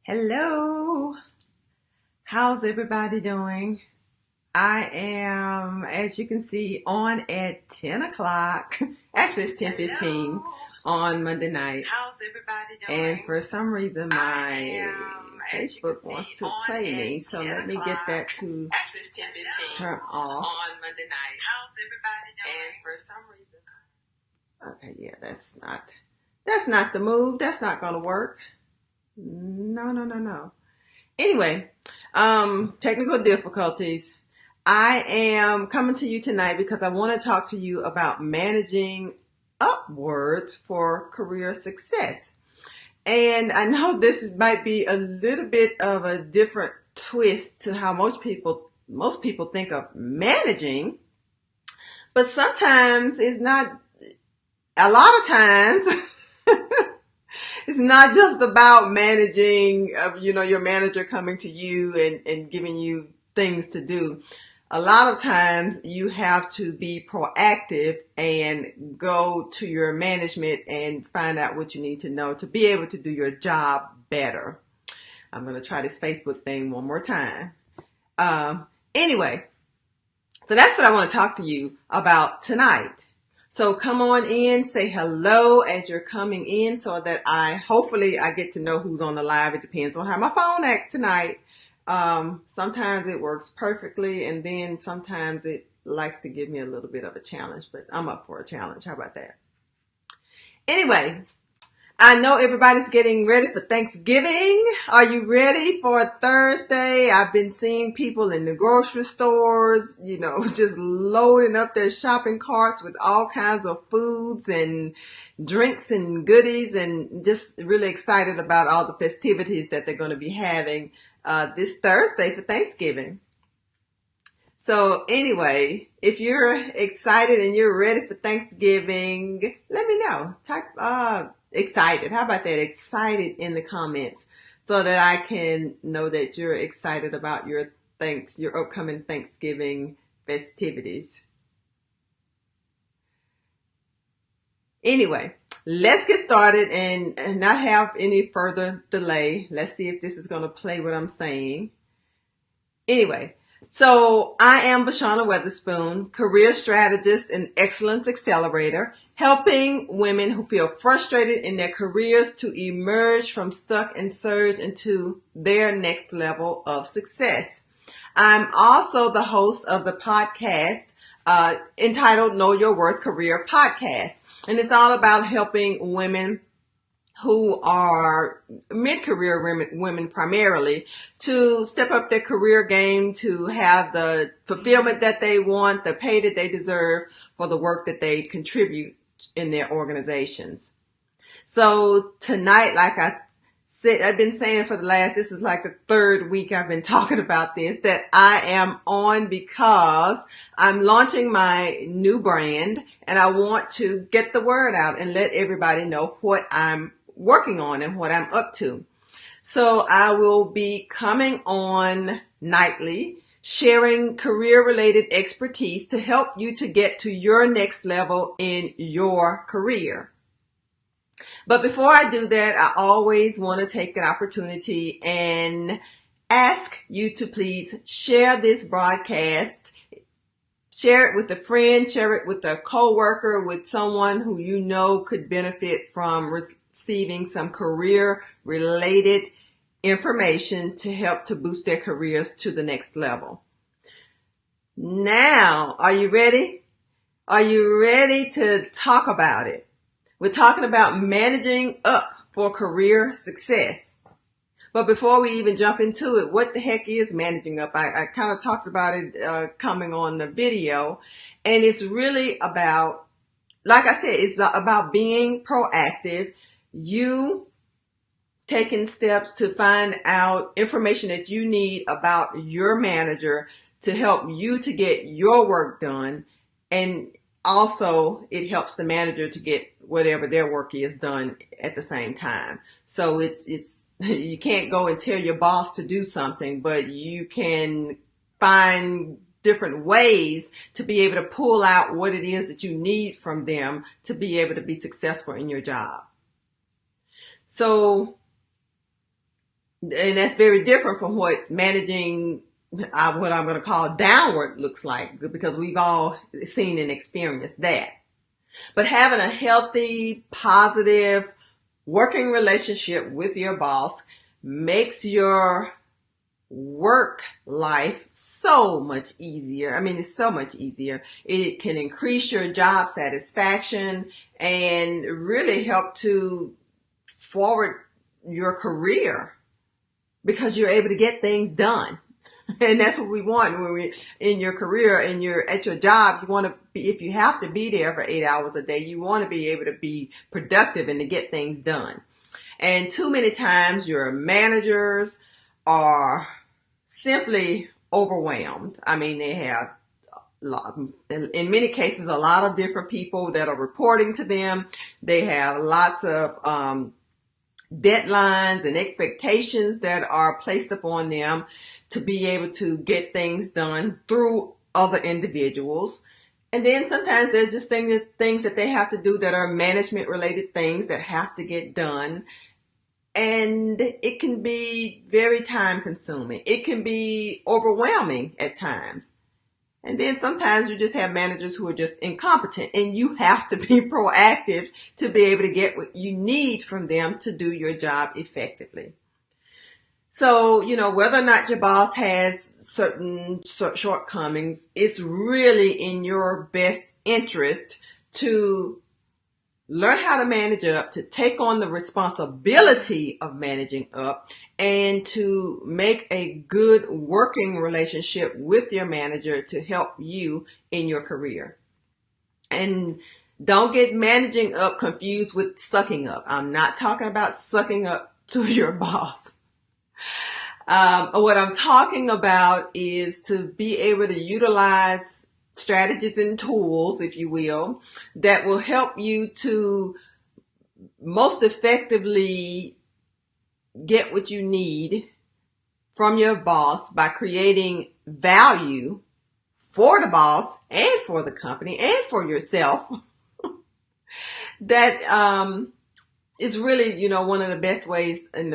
Hello. How's everybody doing? I am, as you can see, on at 10 o'clock. Actually, it's 10:15 on Monday night. How's everybody doing? And for some reason, my Facebook wants to play me. So let me get that to turn off. On Monday night. How's everybody doing? And for some reason, okay, yeah, that's not the move. That's not going to work. No, no, no, no. Anyway, technical difficulties. I am coming to you tonight because I want to talk to you about managing upwards for career success. And I know this might be a little bit of a different twist to how most people think of managing, but sometimes it's not. A lot of times it's not just about managing, your manager coming to you and giving you things to do. A lot of times you have to be proactive and go to your management and find out what you need to know to be able to do your job better. I'm going to try this Facebook thing one more time. Anyway, so that's what I want to talk to you about tonight. So come on in, say hello as you're coming in so that hopefully I get to know who's on the live. It depends on how my phone acts tonight. Sometimes it works perfectly and then sometimes it likes to give me a little bit of a challenge, but I'm up for a challenge. How about that? Anyway, I know everybody's getting ready for Thanksgiving. Are you ready for Thursday? I've been seeing people in the grocery stores, just loading up their shopping carts with all kinds of foods and drinks and goodies, and just really excited about all the festivities that they're going to be having this Thursday for Thanksgiving. So anyway, if you're excited and you're ready for Thanksgiving, let me know. Type excited. How about that? Excited in the comments so that I can know that you're excited about your upcoming Thanksgiving festivities. Anyway, let's get started and not have any further delay. Let's see if this is going to play what I'm saying. Anyway, so I am Bashana Weatherspoon, career strategist and excellence accelerator, helping women who feel frustrated in their careers to emerge from stuck and surge into their next level of success. I'm also the host of the podcast entitled Know Your Worth Career Podcast. And it's all about helping women who are mid-career women primarily to step up their career game, to have the fulfillment that they want, the pay that they deserve for the work that they contribute in their organizations. So tonight, like I said, I've been saying this is like the third week I've been talking about this, that I am on because I'm launching my new brand and I want to get the word out and let everybody know what I'm working on and what I'm up to. So I will be coming on nightly, sharing career-related expertise to help you to get to your next level in your career. But before I do that, I always want to take an opportunity and ask you to please share this broadcast. Share it with a friend, share it with a coworker, with someone who you know could benefit from receiving some career-related information to help to boost their careers to the next level. Now, are you ready? Are you ready to talk about it? We're talking about managing up for career success. But before we even jump into it, what the heck is managing up? I kind of talked about it coming on the video. And it's really about, like I said, it's about being proactive. You taking steps to find out information that you need about your manager to help you to get your work done. And also, it helps the manager to get whatever their work is done at the same time. So it's you can't go and tell your boss to do something, but you can find different ways to be able to pull out what it is that you need from them to be able to be successful in your job. So And that's very different from what managing what I'm going to call downward looks like, because we've all seen and experienced that. But having a healthy, positive working relationship with your boss makes your work life so much easier. I mean, it's so much easier. It can increase your job satisfaction and really help to forward your career, because you're able to get things done. And that's what we want when we in your career and you're at your job. You want to be, if you have to be there for 8 hours a day, you want to be able to be productive and to get things done. And too many times your managers are simply overwhelmed. I mean, they have in many cases a lot of different people that are reporting to them. They have lots of deadlines and expectations that are placed upon them to be able to get things done through other individuals. And then sometimes there's just things that they have to do that are management related things that have to get done. And it can be very time consuming. It can be overwhelming at times. And then sometimes you just have managers who are just incompetent, and you have to be proactive to be able to get what you need from them to do your job effectively. So, whether or not your boss has certain shortcomings, it's really in your best interest to learn how to manage up, to take on the responsibility of managing up, and to make a good working relationship with your manager to help you in your career. And don't get managing up confused with sucking up. I'm not talking about sucking up to your boss. What I'm talking about is to be able to utilize strategies and tools, if you will, that will help you to most effectively get what you need from your boss by creating value for the boss and for the company and for yourself. That is really, one of the best ways and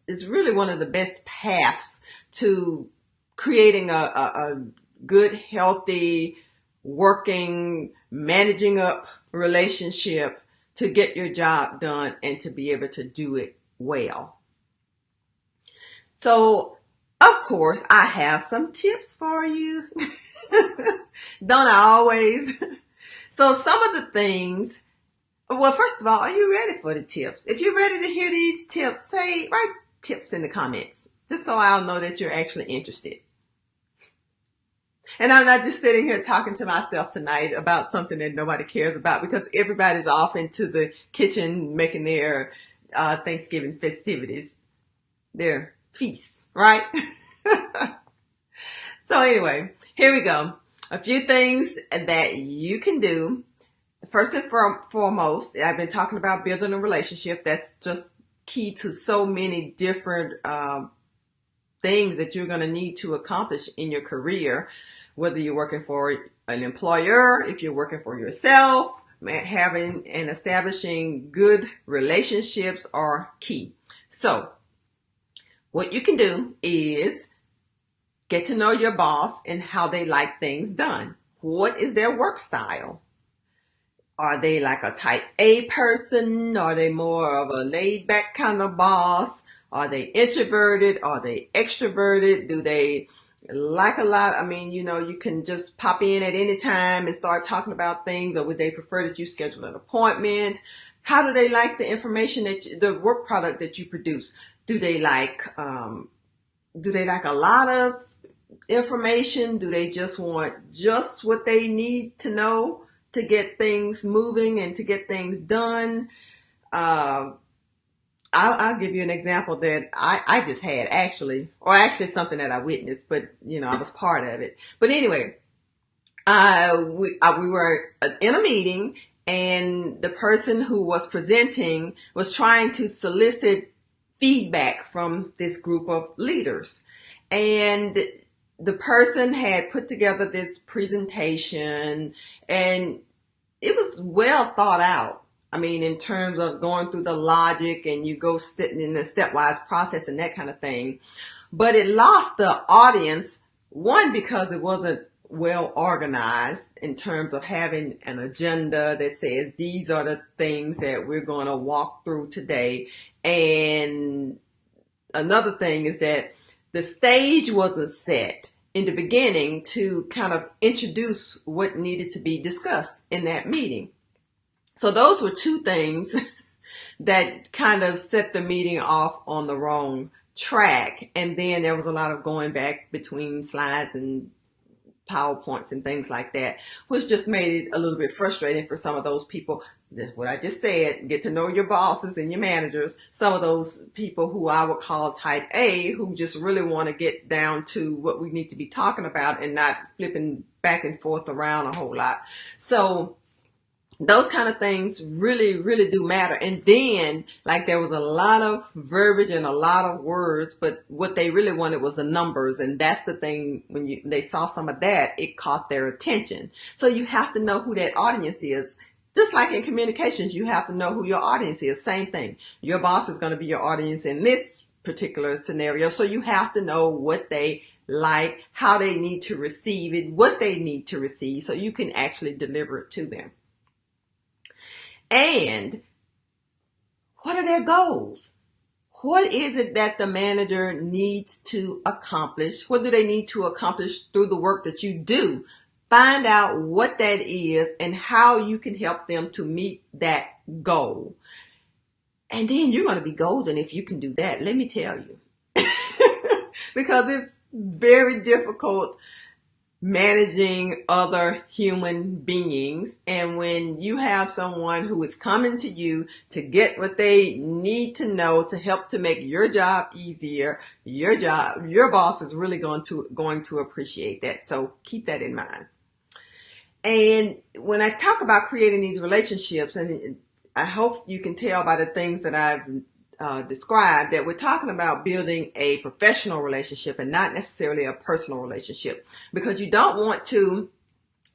is really one of the best paths to creating a good, healthy, working, managing up relationship to get your job done and to be able to do it well. So, of course, I have some tips for you. Don't I always? So some of the things, well, first of all, are you ready for the tips? If you're ready to hear these tips, write tips in the comments, just so I'll know that you're actually interested. And I'm not just sitting here talking to myself tonight about something that nobody cares about, because everybody's off into the kitchen making their Thanksgiving festivities, their feasts, right? So anyway, here we go. A few things that you can do. First and foremost, I've been talking about building a relationship. That's just key to so many different things that you're going to need to accomplish in your career, whether you're working for an employer, if you're working for yourself. Having and establishing good relationships are key. So what you can do is get to know your boss and how they like things done. What is their work style? Are they like a type A person? Are they more of a laid back kind of boss? Are they introverted? Are they extroverted? Do they like a lot? I mean, you can just pop in at any time and start talking about things, or would they prefer that you schedule an appointment? How do they like the information the work product that you produce? Do they like a lot of information? Do they just want just what they need to know to get things moving and to get things done? I'll give you an example that I just had actually something that I witnessed, but I was part of it. But anyway, we were in a meeting, and the person who was presenting was trying to solicit feedback from this group of leaders. And the person had put together this presentation, and it was well thought out. I mean, in terms of going through the logic and you go in the stepwise process and that kind of thing. But it lost the audience, one, because it wasn't well organized in terms of having an agenda that says these are the things that we're going to walk through today. And another thing is that the stage wasn't set in the beginning to kind of introduce what needed to be discussed in that meeting. So those were two things that kind of set the meeting off on the wrong track. And then there was a lot of going back between slides and PowerPoints and things like that, which just made it a little bit frustrating for some of those people. That's what I just said, get to know your bosses and your managers. Some of those people who I would call type A, who just really want to get down to what we need to be talking about and not flipping back and forth around a whole lot. So those kind of things really, really do matter. And then, like, there was a lot of verbiage and a lot of words, but what they really wanted was the numbers. And that's the thing, when they saw some of that, it caught their attention. So you have to know who that audience is. Just like in communications, you have to know who your audience is. Same thing. Your boss is going to be your audience in this particular scenario. So you have to know what they like, how they need to receive it, what they need to receive, so you can actually deliver it to them. And what are their goals? What is it that the manager needs to accomplish? What do they need to accomplish through the work that you do? Find out what that is and how you can help them to meet that goal. And then you're going to be golden if you can do that, let me tell you. Because it's very difficult managing other human beings. And when you have someone who is coming to you to get what they need to know to help to make your job easier, your boss is really going to appreciate that. So keep that in mind. And when I talk about creating these relationships, and I hope you can tell by the things that I've described, that we're talking about building a professional relationship and not necessarily a personal relationship, because you don't want to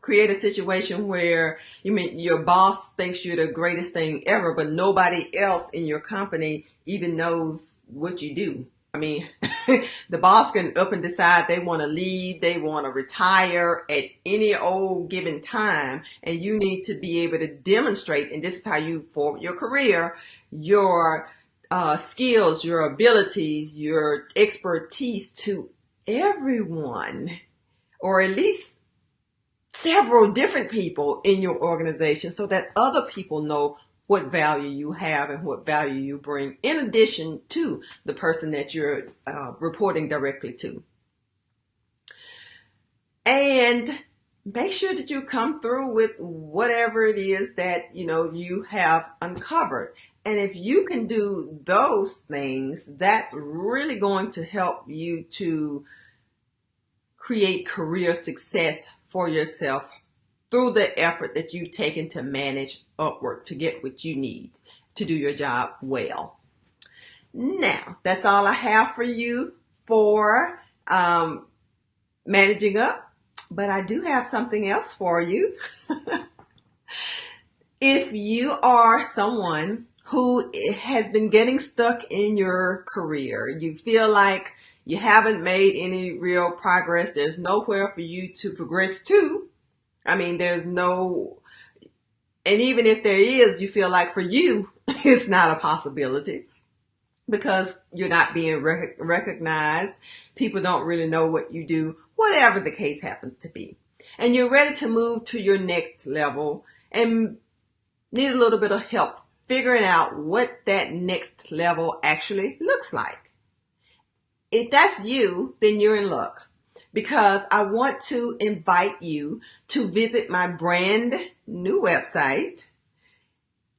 create a situation where your boss thinks you're the greatest thing ever, but nobody else in your company even knows what you do. I mean, the boss can up and decide they want to leave, they want to retire at any old given time, and you need to be able to demonstrate, and this is how you forward your career, your skills, your abilities, your expertise to everyone, or at least several different people in your organization, so that other people know what value you have and what value you bring, in addition to the person that you're reporting directly to. And make sure that you come through with whatever it is that you have uncovered. And if you can do those things, that's really going to help you to create career success for yourself through the effort that you've taken to manage upward to get what you need to do your job well. Now, that's all I have for you for managing up, but I do have something else for you. If you are someone who has been getting stuck in your career, you feel like you haven't made any real progress, there's nowhere for you to progress to. I mean, there's no, and even if there is, you feel like for you, it's not a possibility because you're not being recognized. People don't really know what you do, whatever the case happens to be. And you're ready to move to your next level and need a little bit of help figuring out what that next level actually looks like. If that's you, then you're in luck, because I want to invite you to visit my brand new website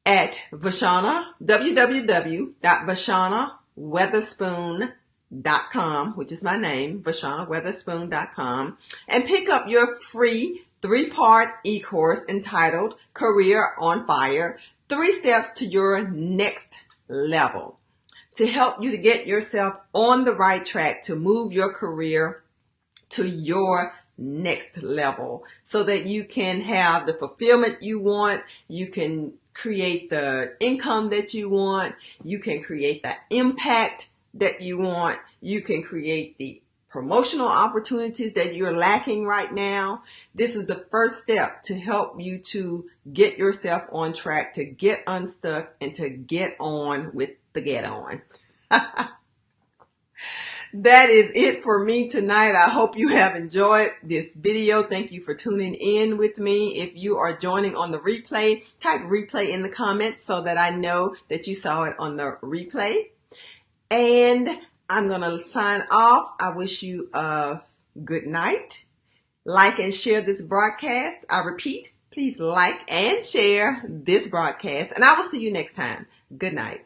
at www.vashanaweatherspoon.com, which is my name, vashanaweatherspoon.com, and pick up your free 3-part e-course entitled Career on Fire, 3 Steps to Your Next Level, to help you to get yourself on the right track to move your career to your next level so that you can have the fulfillment you want, you can create the income that you want. You can create the impact that you want. You can create the promotional opportunities that you're lacking right now. This is the first step to help you to get yourself on track, to get unstuck, and to get on with the get on. That is it for me tonight. I hope you have enjoyed this video. Thank you for tuning in with me. If you are joining on the replay, type replay in the comments so that I know that you saw it on the replay. And I'm going to sign off. I wish you a good night. Like and share this broadcast. I repeat, please like and share this broadcast. And I will see you next time. Good night.